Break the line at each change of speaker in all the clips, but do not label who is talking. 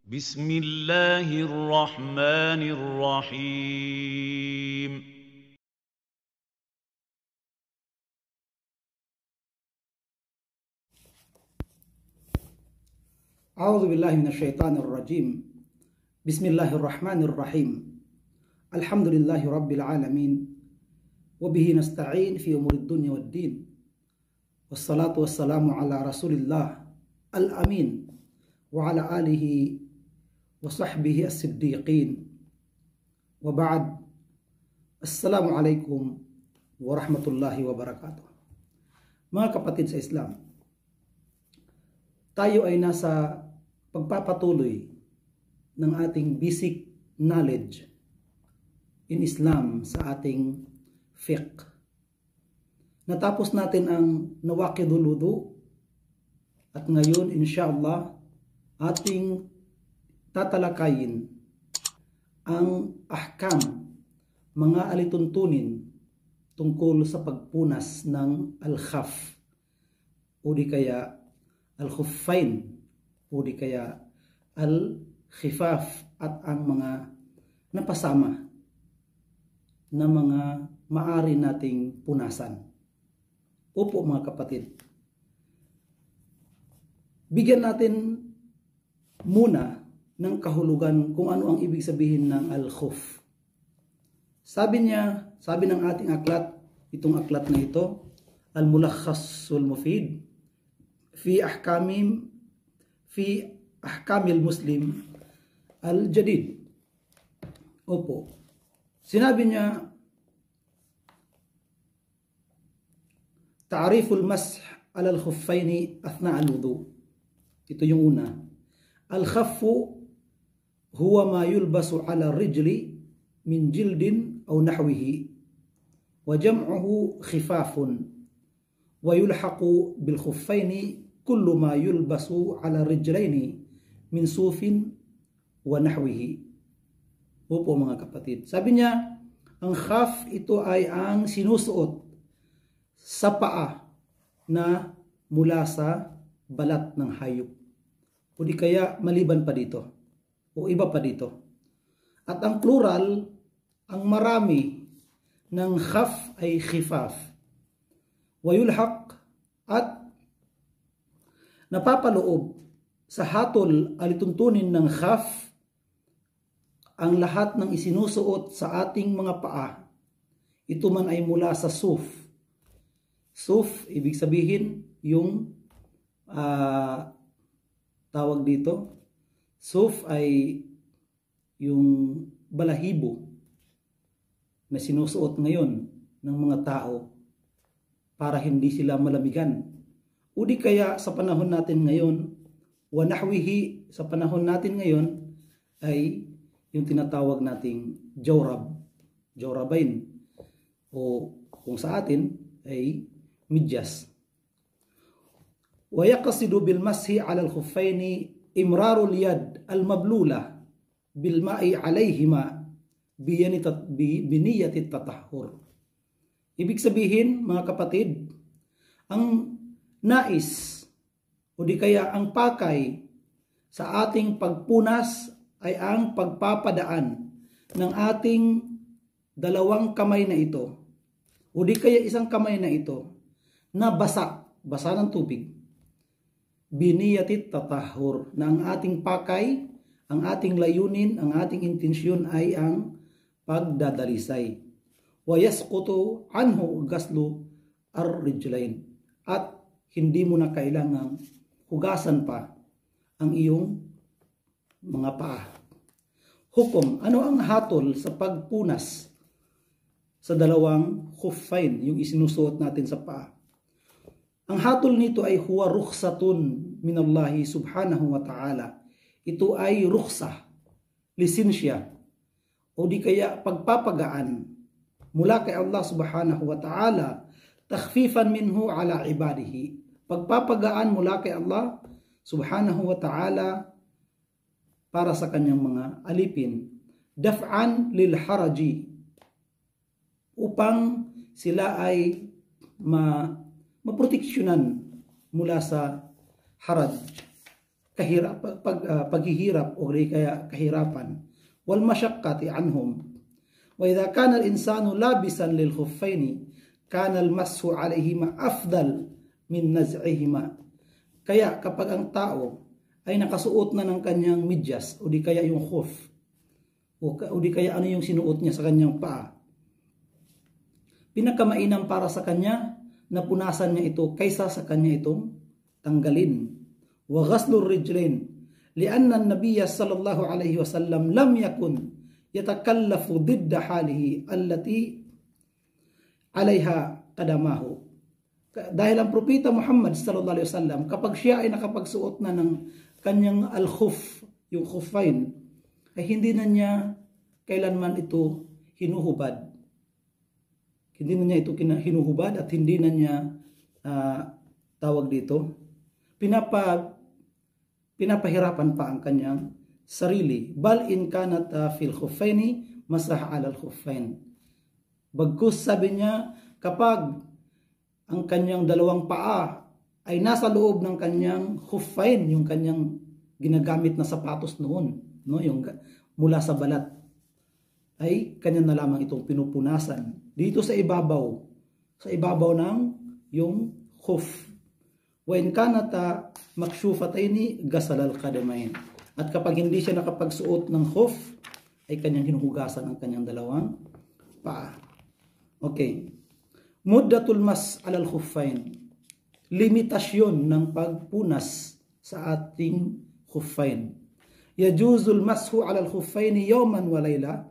بسم الله الرحمن الرحيم
أعوذ بالله من الشيطان الرجيم. بسم الله الرحمن الرحيم. الحمد لله رب العالمين وبه نستعين في أمور الدنيا والدين والصلاة والسلام على رسول الله الأمين وعلى آله وصحبه الصديقين وبعد. السلام عليكم warahmatullahi wabarakatuh. Mga kapatid sa Islam, tayo ay nasa pagpapatuloy ng ating basic knowledge in Islam sa ating fiqh. Natapos natin ang nawaqidul wudu at ngayon insyaAllah ating tatalakayin ang ahkam, mga alituntunin tungkol sa pagpunas ng al-khaf o di kaya al-khuffain o di kaya al-khifaf at ang mga napasama na mga maari nating punasan. Opo mga kapatid, bigyan natin muna ng kahulugan kung ano ang ibig sabihin ng al-khuf. Sabi ng ating aklat, itong aklat na ito, Al-Mulakhasul Mufid fi ahkamil muslim al-jadid. Opo. Sinabi niya, ta'riful mash ala al-khuffaini athna al-wudu. Ito yung una. Al-khaffu huwa ma yulbasu ala rijli min jildin aw nahwihi wa jam'uhu khifafun wa yulhaqu bil khuffaini kullu ma yulbasu ala rijlaini min sufin wa nahwihi. Opo mga kapatid, sabi niya ang khaf ito ay ang sinusuot sa paa na mula sa balat ng hayop o di kaya maliban pa dito o iba pa dito. At ang plural, ang marami ng khaf ay khifaf. Wayulhaq at napapaloob sa hatol alituntunin ng khaf ang lahat ng isinusuot sa ating mga paa. Ito man ay mula sa suf. Suf, ibig sabihin yung tawag dito. Suf ay yung balahibo na sinusuot ngayon ng mga tao para hindi sila malamigan. O di kaya sa panahon natin ngayon, wa nahwihi, sa panahon natin ngayon ay yung tinatawag nating jawrab, jawrabain, o kung sa atin ay midyas. Wa yaqsidu bil mashi ala al khuffaini imrarul yad al mablula bil ma'i alayhima biniyati tatahhur. Ibig sabihin mga kapatid, ang nais o di kaya ang pakay sa ating pagpunas ay ang pagpapadaan ng ating dalawang kamay na ito o di kaya isang kamay na ito na basa ng tubig. Biniyati tatahhur, na ang ating pakay, ang ating layunin, ang ating intensyon ay ang pagdadalisay. Wa yasqutu anhu ghaslu ar-rijlain, at hindi mo na kailangang hugasan pa ang iyong mga paa. Hukom, ano ang hatol sa pagpunas sa dalawang khuffain, yung isinusuot natin sa paa? Ang hatol nito ay huwa rukhsatun minallahi subhanahu wa ta'ala. Ito ay rukhsah, lisensya, o di kaya pagpapagaan mula kay Allah subhanahu wa ta'ala, takhfifan minhu ala ibadihi. Pagpapagaan mula kay Allah subhanahu wa ta'ala para sa kanyang mga alipin. Daf'an lil haraji, upang sila ay maproteksyonan mula sa haraj paghihirap o kaya kahirapan. Wal masyaqqati anhum. Wa idha kana al-insanu labisan lil khuffaini kana al-mashu alayhima afdal min naz'ihima. Kaya kapag ang tao ay nakasuot na ng kanyang medyas o di kaya yung khuf o di kaya ano yung sinuot niya sa kanyang paa, pinakamainam para sa kanya na punasan niya ito kaysa sa kanya itong tanggalin. Wa ghaslur rijlain lianna an-nabiy sallallahu alaihi wasallam lam yakun yatakallafu didda halihi allati alaiha qadamahu. Dahil ang propeta Muhammad sallallahu alaihi wasallam kapag siya ay nakapagsuot na ng kanyang al-khuf, yung khuffain, ay hindi na niya kailanman ito hinuhubad. Hindi na niya ito hinuhubad at hindi na niya tawag dito, pinapahirapan pa ang kanyang sarili. Bal in kanat fil khuffaini masah ala al-khuffain. Bagkus sabi niya, kapag ang kanyang dalawang paa ay nasa loob ng kanyang khuffain, yung kanyang ginagamit na sapatos noon, no, yung mula sa balat, ay kanya na lamang itong pinupunasan dito sa ibabaw ng yung khuf. Wa in kanata makshufataini ghasal al-qadamain. At kapag hindi siya nakapagsuot ng khuf, ay kanyang hinuhugasan ang kanyang dalawang paa. Okay. Muddatul mas alal khuffain. Limitasyon ng pagpunas sa ating khuffain. Yajuzul mashu alal khuffaini yawman wa layla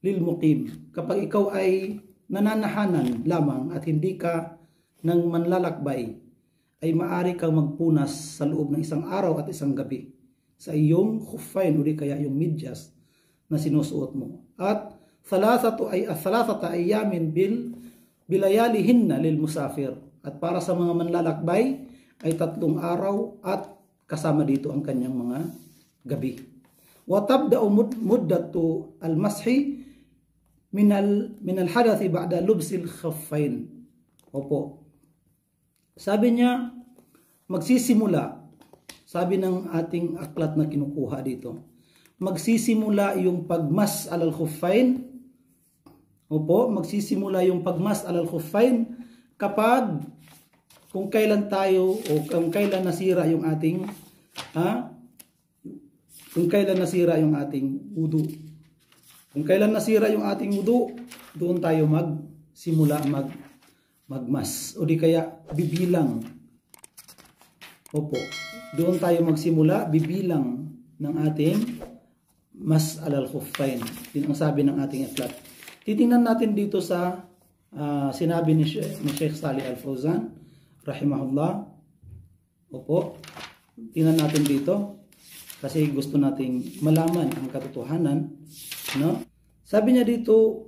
lil muqim. Kapag ikaw ay nananahanan lamang at hindi ka nang manlalakbay, ay maari kang magpunas sa loob ng isang araw at isang gabi sa iyong khuffain o di kaya yung medyas na sinusuot mo. At thalathata ayamin bilayalihinna lil musafir. At para sa mga manlalakbay ay 3 araw at kasama dito ang kanyang mga gabi. Wa tabda'u muddatu al-mashi min al-hadathi ba'da lubsil khuffain. Opo. Sabi niya, magsisimula, sabi ng ating aklat na kinukuha dito, magsisimula yung pagmas alal khuffain. Opo, magsisimula yung pagmas alal khuffain kapag kung kailan tayo o kung kailan nasira yung ating wudu. Kung kailan nasira yung ating wudu, doon tayo magsimula magmas o di kaya bibilang. Opo, doon tayo magsimula bibilang ng ating mas alal khuffain. Yun ang sabi ng ating aklat. Titingnan natin dito sa sinabi ni Sheikh Salih Al-Fawzan rahimahullah. Opo, tingnan natin dito kasi gusto nating malaman ang katotohanan, no? Sabi niya dito,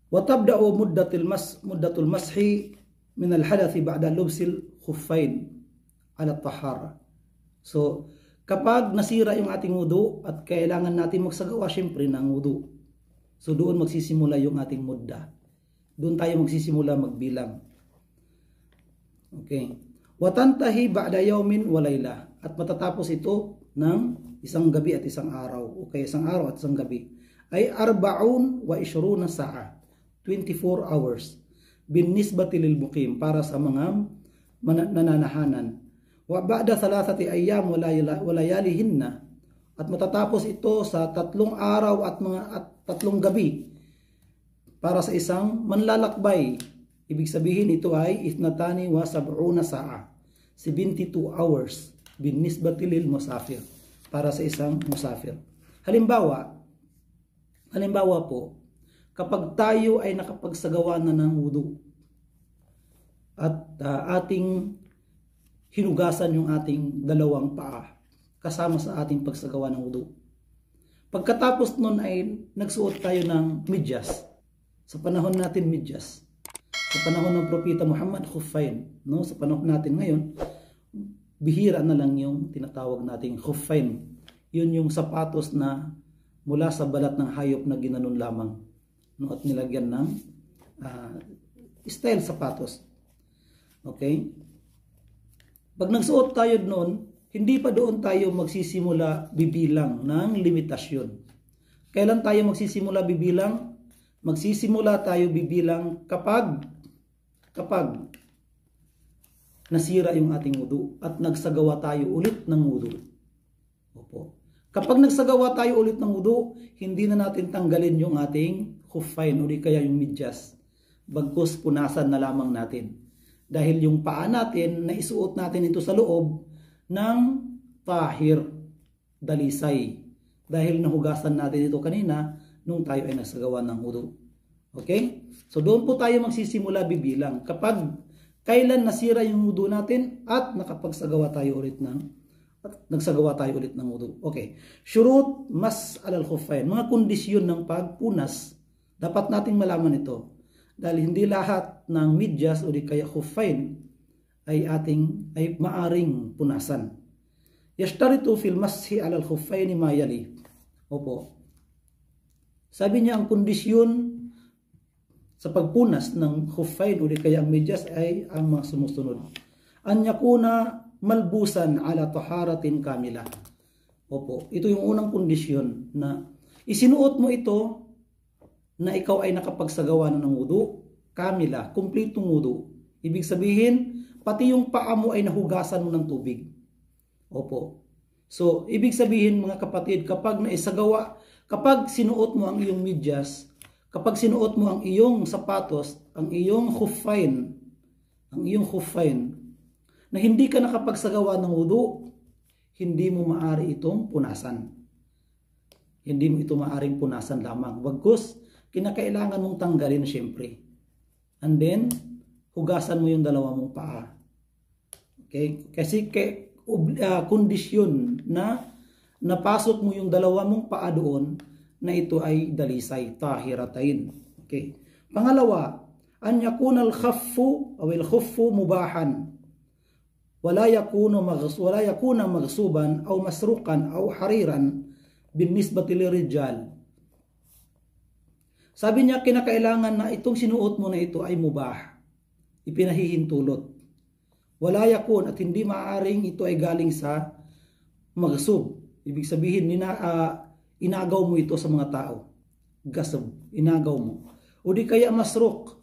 wa tabda'u muddatul mashi min al-hadathi ba'da lubsil khuffain ala tahara. So, kapag nasira yung ating wudu at kailangan natin magsagawa syempre ng wudu, so doon magsisimula yung ating mudda. Doon tayo magsisimula magbilang. Okay. Wa tantahi ba'da yawmin wa layla. At matatapos ito ng isang gabi at isang araw. Okay, isang araw at isang gabi. Ay 24 sa'a. 24 hours. Bin nisbati lil muqim, para sa mga nananahanan. Wa ba'da 3 ayyam wa layalihinna. At matatapos ito sa 3 araw at 3 gabi para sa isang manlalakbay. Ibig sabihin ito ay 72 sa'a. 72 hours bin nisbati lil musafir, para sa isang musafir. Halimbawa po, kapag tayo ay nakapagsagawa na ng wudu at ating hinugasan yung ating dalawang paa kasama sa ating pagsagawa ng wudu. Pagkatapos nun ay nagsuot tayo ng medyas. Sa panahon natin medyas. Sa panahon ng propeta Muhammad, khuffain. No? Sa panahon natin ngayon, bihira na lang yung tinatawag nating khuffain. Yun yung sapatos na mula sa balat ng hayop na ginanon lamang. No? At nilagyan ng style sapatos. Okay? Pag nagsuot tayo noon hindi pa doon tayo magsisimula bibilang ng limitasyon. Kailan tayo magsisimula bibilang? Magsisimula tayo bibilang kapag nasira yung ating wudu at nagsagawa tayo ulit ng wudu. Opo. Kapag nagsagawa tayo ulit ng wudu, hindi na natin tanggalin yung ating khuffain o di kaya yung medyas. Bagkus punasan na lamang natin. Dahil yung paa natin na isuot natin ito sa loob ng tahir, dalisay. Dahil nahugasan natin ito kanina nung tayo ay nagsagawa ng wudu. Okay? So doon po tayo magsisimula bibilang kapag kailan nasira yung wudu natin at nagsagawa tayo ulit ng wudu. Okay. Shurut mas alal khuffain. Mga kondisyon ng pagpunas, dapat nating malaman ito. Dahil hindi lahat ng medyas o di kaya khuffain ay maaring punasan. Yashtaritu fil mashi alal khuffain ma yali. Opo. Sabi niya ang kondisyon sa pagpunas ng khuffain o di kaya ang medyas ay ang mga sumusunod. An yakuna malbusan ala taharatin kamila. Opo, ito yung unang kondisyon na isinuot mo ito na ikaw ay nakapagsagawa na ng wudu, kamila, kumpletong wudu. Ibig sabihin, pati yung paa mo ay nahugasan mo ng tubig. Opo. So, ibig sabihin mga kapatid, kapag sinuot mo ang iyong medyas, kapag sinuot mo ang iyong sapatos, ang iyong khuffain, na hindi ka nakapagsagawa ng wudu, hindi mo maaari itong punasan. Hindi mo ito maaring punasan lamang. Bagkus, kinakailangan mong tanggalin siyempre. And then, hugasan mo yung dalawa mong paa. Okay? Kasi kondisyon na napasok mo yung dalawa mong paa doon, na ito ay dalisay, tahiratain. Okay. Pangalawa, an yakuna al-khaffu aw al-khuffu mubahan. Wala yakuna maghsuban aw masruqan aw hariran binisbati lirijal. Sabi niya kinakailangan na itong sinuot mo na ito ay mubah. Ipinahihintulot. Wala yakun at hindi maaaring ito ay galing sa maghsub. Ibig sabihin inagaw mo ito sa mga tao. Gasab, inagaw mo. O di kaya masruk,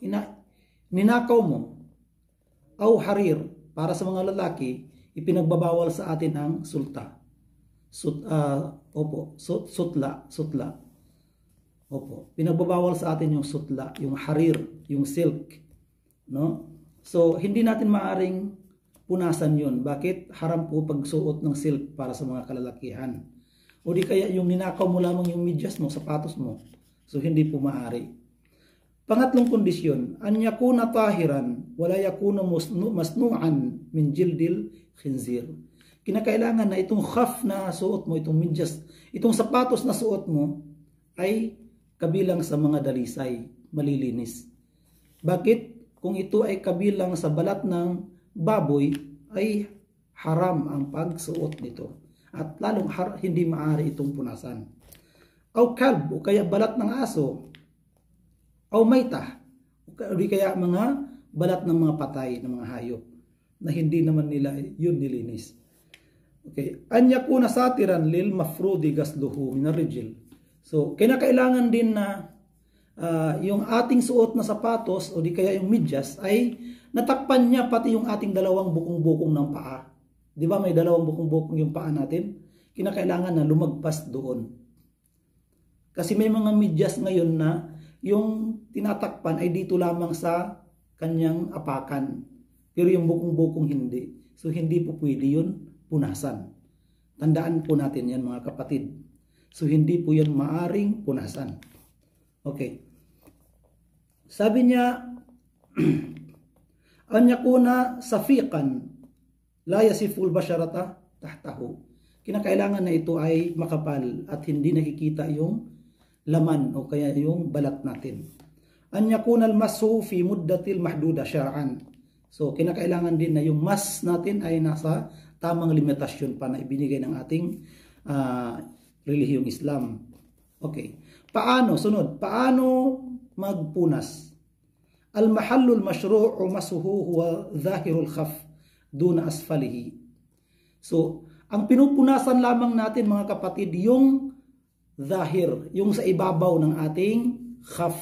ninakaw mo. Aw harir, para sa mga lalaki, ipinagbabawal sa atin ang sulta. Sutla. Opo, pinagbabawal sa atin yung sutla, yung harir, yung silk. No? So, hindi natin maaring punasan yun. Bakit? Haram po pagsuot ng silk para sa mga kalalakihan. O di kaya yung ninakaw mo lamang yung medyas mo, sapatos mo. So hindi po maaari. Pangatlong kondisyon, an yakuna tahiran, wala yakuna masnu'an min jildil khinzir. Kinakailangan na itong khaf na suot mo, itong medyas, itong sapatos na suot mo, ay kabilang sa mga dalisay, malilinis. Bakit? Kung ito ay kabilang sa balat ng baboy, ay haram ang pagsuot nito. At lalong hindi maaari itong punasan. Aw kalb, o kaya balat ng aso. Aw mayta, o kaya mga balat ng mga patay, ng mga hayop, na hindi naman nila yun nilinis. Okay. An yakuna satiran lil mafrudi gasluhu min ar-rijl. So, kinakailangan din na yung ating suot na sapatos o di kaya yung medyas ay natakpan niya pati yung ating dalawang bukong-bukong ng paa. Di ba may dalawang bukong-bukong yung paa natin? Kinakailangan na lumagpas doon. Kasi may mga medyas ngayon na yung tinatakpan ay dito lamang sa kanyang apakan. Pero yung bukong-bukong hindi. So hindi po pwede yun punasan. Tandaan po natin yan mga kapatid. So hindi po yan maaring punasan. Okay. Sabi niya, an yakuna safiqan la yasiful basharata tahtahu. Kinakailangan na ito ay makapal at hindi nakikita yung laman o kaya yung balat natin. An yakuna al-masu fi muddatil mahduda syar'an. So kinakailangan din na yung mas natin ay nasa tamang limitasyon pa na ibinigay ng ating relihiyong Islam. Okay. Paano? Sunod. Paano magpunas? Al-mahallul mashru'u masuhu huwa dhahirul khaf duna asfalihi. So, Ang pinupunasan lamang natin mga kapatid, yung zahir, yung sa ibabaw ng ating khaf,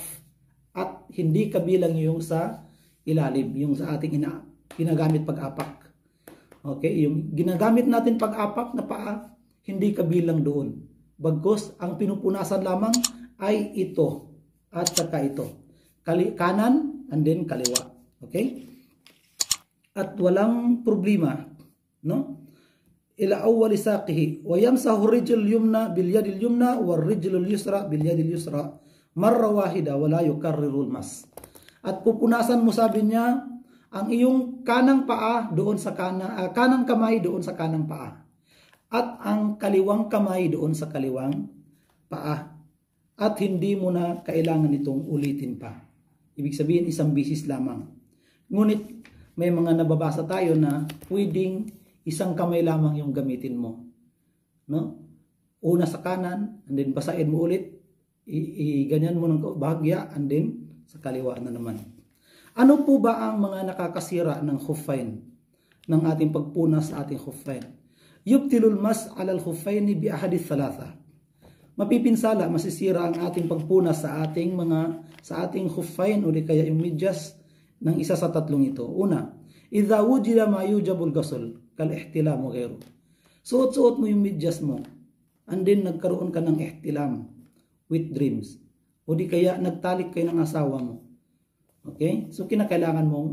at hindi kabilang yung sa ilalim, yung sa ating ginagamit pag-apak. Okay, yung ginagamit natin pag-apak na paa, hindi kabilang doon. Bagkus, ang pinupunasan lamang ay ito at saka ito. Kanan and then kaliwa. Okay? At walang problema, no? Ila awwal saqihi wa yamsahu rijl yumna bil yad al yumna wal rijl al yusra bil yad al yusra marra wahida wa la yukarriru al mas. At pupunasan mo, sabi niya, ang iyong kanang paa doon sa kanang kamay doon sa kanang paa, at ang kaliwang kamay doon sa kaliwang paa, at hindi mo na kailangan itong ulitin pa. Ibig sabihin, isang bisis lamang. Ngunit may mga nababasa tayo na pwedeng isang kamay lamang yung gamitin mo, no? Una sa kanan, and then basahin mo ulit, ganyan mo ng bahagya, and then sa kaliwa na naman. Ano po ba ang mga nakakasira ng khuffain, ng ating pagpunas sa ating khuffain? Yubtilul mas alal khuffain bi ahadith thalatha. Mapipinsala, masisira ang ating pagpunas sa ating khuffain o di kaya yung medyas ng isa sa tatlong ito. Una, idha wujida ma yujabul ghusl kal ihtilam wa ghayru. Suot-suot mo yung medyas mo, and then nagkaroon ka ng ihtilam, with dreams, o di kaya nagtalik kayo ng asawa mo. Okay? So kinakailangan mong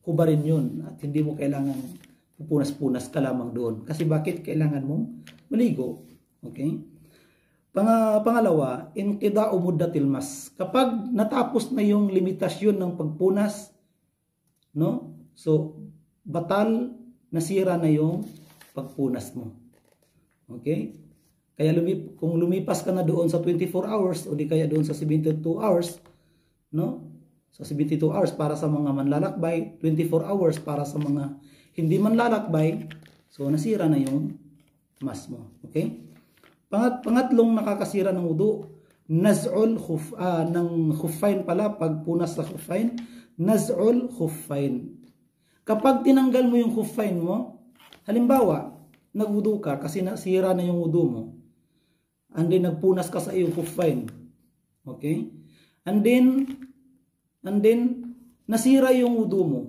hubarin yun, at hindi mo kailangan pupunas-punas ka lamang doon. Kasi bakit kailangan mong maligo? Okay? Pangalawa, inqida'u muddatil mas. Kapag natapos na yung limitasyon ng pagpunas, no? So batal, nasira na yung pagpunas mo. Okay? Kaya kung lumipas ka na doon sa 24 hours o di kaya doon sa 72 hours, no? Sa 72 hours para sa mga manlalakbay, 24 hours para sa mga hindi manlalakbay, so nasira na yung mas mo. Okay? Pangatlong nakakasira ng wudu, naz'ul ng khuffain pala, pagpunas sa khuffain, naz'ul khuffain. Kapag tinanggal mo yung khuffain mo, halimbawa, nagwudu ka kasi nasira na yung wudu mo, and then nagpunas ka sa iyong khuffain. Okay? And then nasira yung wudu mo.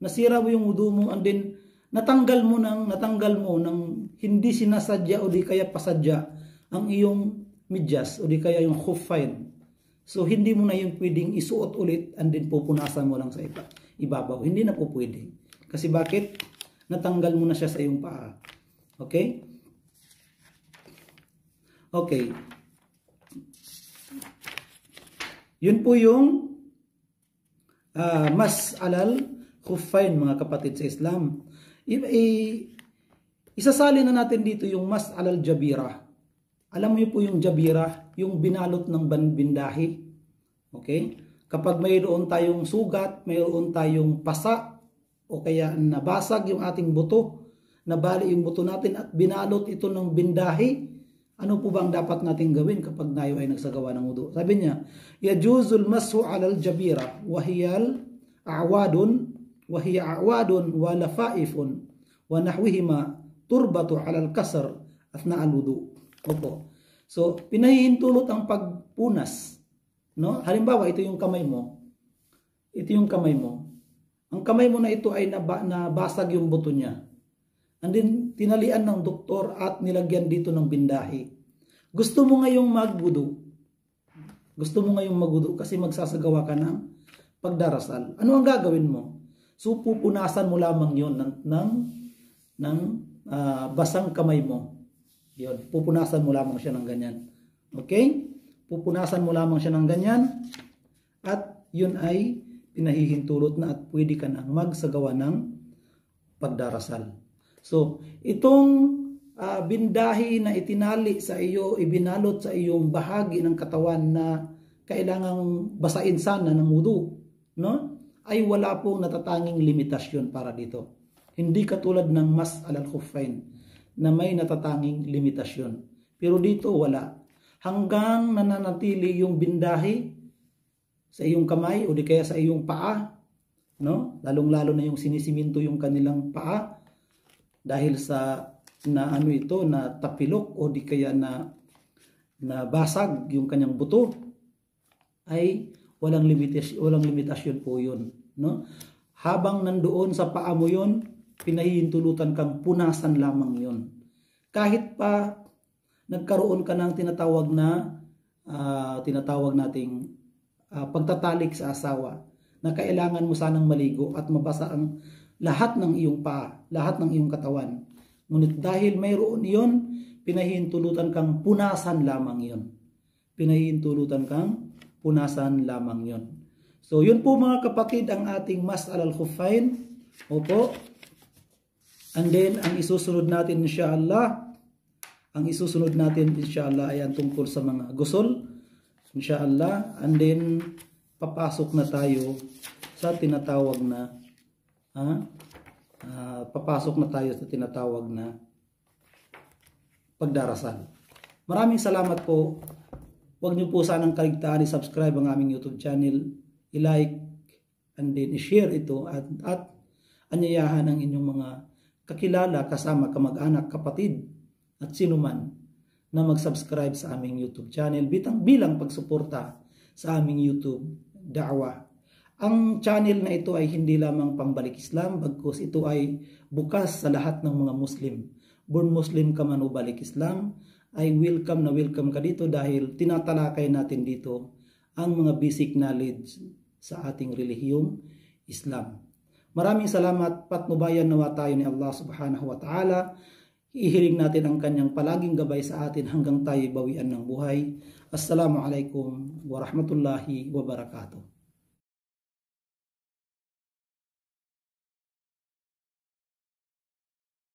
Nasira mo yung wudu mo, and then natanggal mo ng hindi sinasadya o di kaya pasadya ang iyong medyas o di kaya yung khuffain. So hindi mo na yung pwedeng isuot ulit and then pupunasan mo lang sa ibabaw. Hindi na po pwede. Kasi bakit? Natanggal mo na siya sa iyong paa. Okay? Okay. Yun po yung mas alal khuffain, mga kapatid sa Islam. Isasali na natin dito yung mas alal jabira. Alam mo po yung jabira, yung binalot ng bindahi. Okay? Kapag mayroon tayong sugat, mayroon tayong pasa, o kaya nabasag yung ating buto, nabali yung buto natin at binalot ito ng bindahi, ano po ba ang dapat natin gawin kapag tayo ay nagsagawa ng wudu? Sabi niya, yajuzul masu alal jabira wa hiya a'wadun wa lafaifun wa nahwihima turbatu alal kasr athna al wudu. Opo. So, pinahihintulot ang pagpunas, no? Halimbawa, ito yung kamay mo. Ito yung kamay mo. Ang kamay mo na ito ay nabasag yung buto niya. And then, tinalian ng doktor at nilagyan dito ng bindahi. Gusto mo ngayong magwudu. Gusto mo ngayong magwudu kasi magsasagawa ka ng pagdarasal. Ano ang gagawin mo? So, pupunasan mo lamang yun ng basang kamay mo. Yun, pupunasan mo lamang siya ng ganyan. Okay? Pupunasan mo lamang siya ng ganyan. At yun ay pinahihintulot na at pwede ka na magsagawa ng pagdarasal. So, itong bindahi na itinali sa iyo, ibinalot sa iyong bahagi ng katawan na kailangang basain sana ng wudu, no? Ay wala pong natatanging limitasyon para dito. Hindi katulad ng mas alal khuffain na may natatanging limitasyon. Pero dito wala. Hanggang nananatili yung bindahi sa iyong kamay o di kaya sa iyong paa, no? Lalong-lalo na yung sinisiminto yung kanilang paa. dahil sa na ano ito na tapilok o di kaya na basag yung kanyang buto, ay walang limitasyon po yun, no? Habang nandoon sa paa mo yun, pinahihintulutan kang punasan lamang yun. Kahit pa nagkaroon ka ng tinatawag nating pagtatalik sa asawa, na kailangan mo sanang maligo at mabasa ang lahat ng iyong paa, lahat ng iyong katawan. Ngunit dahil mayroon iyon, pinahihintulutan kang punasan lamang yun. Pinahihintulutan kang punasan lamang yun. So yun po mga kapatid ang ating mas'al al-khuffain. Opo. And then ang isusunod natin inshallah ay ang tungkol sa mga gusol. Inshallah. And then papasok na tayo sa tinatawag na pagdarasal. Maraming salamat po. Huwag niyo po sanang kaligtaan i-subscribe ang aming YouTube channel, i-like, and then i-share ito at anyayahan ang inyong mga kakilala, kasama, kamag-anak, kapatid at sino man na mag-subscribe sa aming YouTube channel bilang pagsuporta sa aming YouTube da'wah. Ang channel na ito ay hindi lamang pambalik Islam, bagkus ito ay bukas sa lahat ng mga Muslim. Born Muslim ka man o balik Islam, ay welcome ka dito dahil tinatalakay natin dito ang mga basic knowledge sa ating relihiyong Islam. Maraming salamat, patnubayan nawa tayo ni Allah subhanahu wa ta'ala. Ihiling natin ang kanyang palaging gabay sa atin hanggang tayo bawian ng buhay. Assalamualaikum warahmatullahi wabarakatuh.